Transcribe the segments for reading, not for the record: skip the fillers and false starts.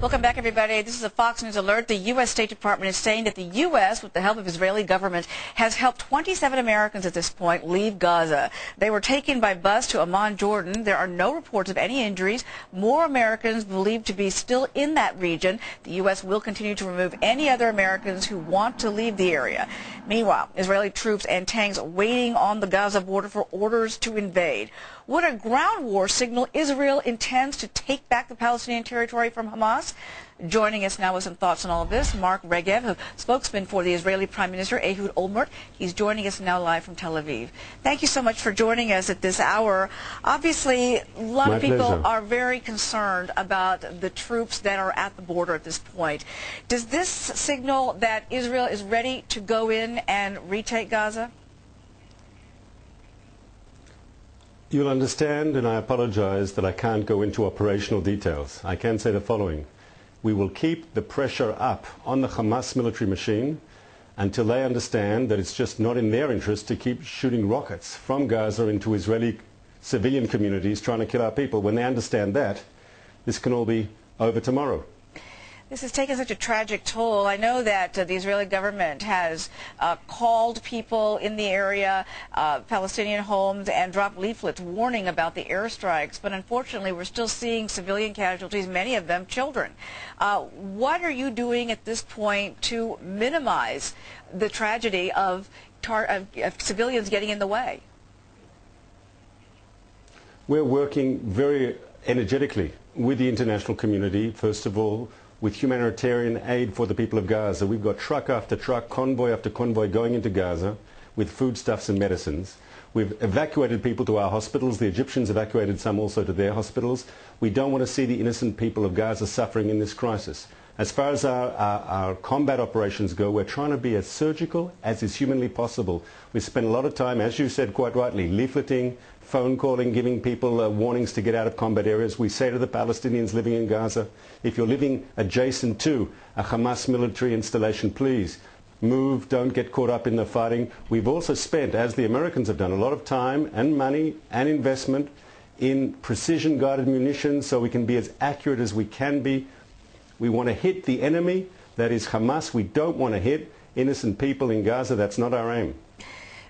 Welcome back, everybody. This is a Fox News alert. The U.S. State Department is saying that the U.S., with the help of Israeli government, has helped 27 Americans at this point leave Gaza. They were taken by bus to Amman, Jordan. There are no reports of any injuries. More Americans believed to be still in that region. The U.S. will continue to remove any other Americans who want to leave the area. Meanwhile, Israeli troops and tanks waiting on the Gaza border for orders to invade. Would a ground war signal Israel intends to take back the Palestinian territory from Hamas? Joining us now with some thoughts on all of this, Mark Regev, spokesman for the Israeli Prime Minister Ehud Olmert. He's joining us now live from Tel Aviv. Thank you so much for joining us at this hour. Obviously, a lot of people are very concerned about the troops that are at the border at this point. Does this signal that Israel is ready to go in and retake Gaza? You'll understand, and I apologize, that I can't go into operational details. I can say the following. We will keep the pressure up on the Hamas military machine until they understand that it's just not in their interest to keep shooting rockets from Gaza into Israeli civilian communities trying to kill our people. When they understand that, this can all be over tomorrow. This has taken such a tragic toll. I know that the Israeli government has called people in the area, Palestinian homes, and dropped leaflets warning about the airstrikes. But unfortunately, we're still seeing civilian casualties, many of them children. What are you doing at this point to minimize the tragedy of civilians getting in the way? We're working very energetically with the international community, first of all, with humanitarian aid for the people of Gaza. We've got truck after truck, convoy after convoy going into Gaza with foodstuffs and medicines. We've evacuated people to our hospitals. The Egyptians evacuated some also to their hospitals. We don't want to see the innocent people of Gaza suffering in this crisis. As far as our combat operations go, we're trying to be as surgical as is humanly possible. We spend a lot of time, as you said quite rightly, leafleting, phone calling, giving people warnings to get out of combat areas. We say to the Palestinians living in Gaza, if you're living adjacent to a Hamas military installation, please move, don't get caught up in the fighting. We've also spent, as the Americans have done, a lot of time and money and investment in precision-guided munitions so we can be as accurate as we can be. We want to hit the enemy, that is Hamas. We don't want to hit innocent people in Gaza. That's not our aim.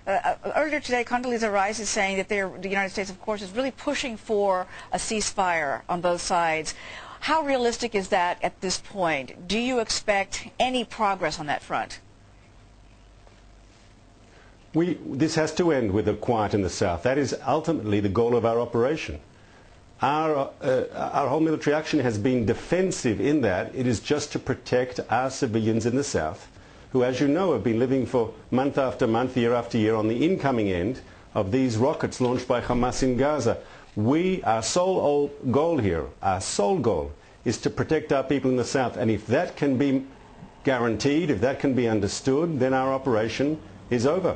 Earlier today, Condoleezza Rice is saying that the United States, of course, is really pushing for a ceasefire on both sides. How realistic is that at this point? Do you expect any progress on that front? This has to end with a quiet in the south. That is ultimately the goal of our operation. Our whole military action has been defensive in that it is just to protect our civilians in the south, who, as you know, have been living for month after month, year after year, on the incoming end of these rockets launched by Hamas in Gaza. Our sole goal here, our sole goal, is to protect our people in the south. And if that can be guaranteed, if that can be understood, then our operation is over.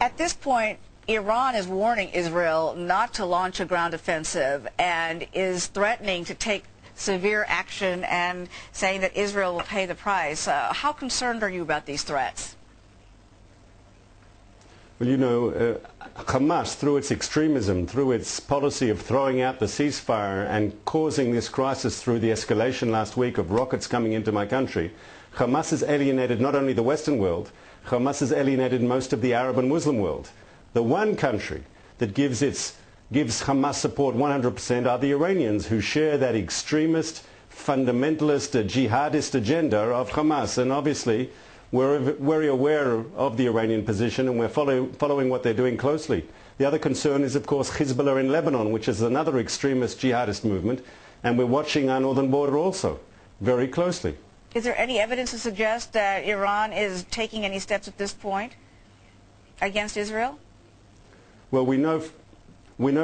At this point, Iran is warning Israel not to launch a ground offensive and is threatening to take severe action and saying that Israel will pay the price. How concerned are you about these threats? Well, you know, Hamas, through its extremism, through its policy of throwing out the ceasefire and causing this crisis through the escalation last week of rockets coming into my country, Hamas has alienated not only the Western world, Hamas has alienated most of the Arab and Muslim world. The one country that gives Hamas support 100% are the Iranians, who share that extremist, fundamentalist, jihadist agenda of Hamas. And obviously, we're very aware of the Iranian position, and we're following what they're doing closely. The other concern is, of course, Hezbollah in Lebanon, which is another extremist jihadist movement, and we're watching our northern border also very closely. Is there any evidence to suggest that Iran is taking any steps at this point against Israel? Well, we know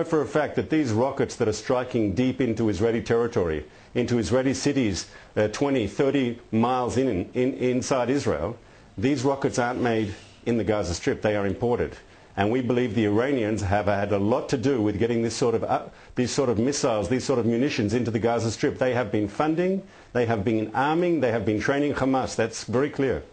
for a fact that these rockets that are striking deep into Israeli territory, into Israeli cities 20, 30 miles inside Israel, these rockets aren't made in the Gaza Strip. They are imported. And we believe the Iranians have had a lot to do with getting these sort of missiles, these sort of munitions into the Gaza Strip. They have been funding, they have been arming, they have been training Hamas. That's very clear.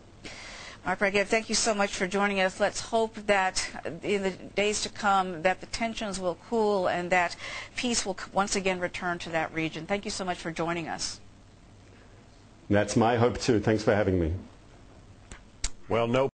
All right, Brad, thank you so much for joining us. Let's hope that in the days to come that the tensions will cool and that peace will once again return to that region. Thank you so much for joining us. That's my hope too. Thanks for having me. Well, no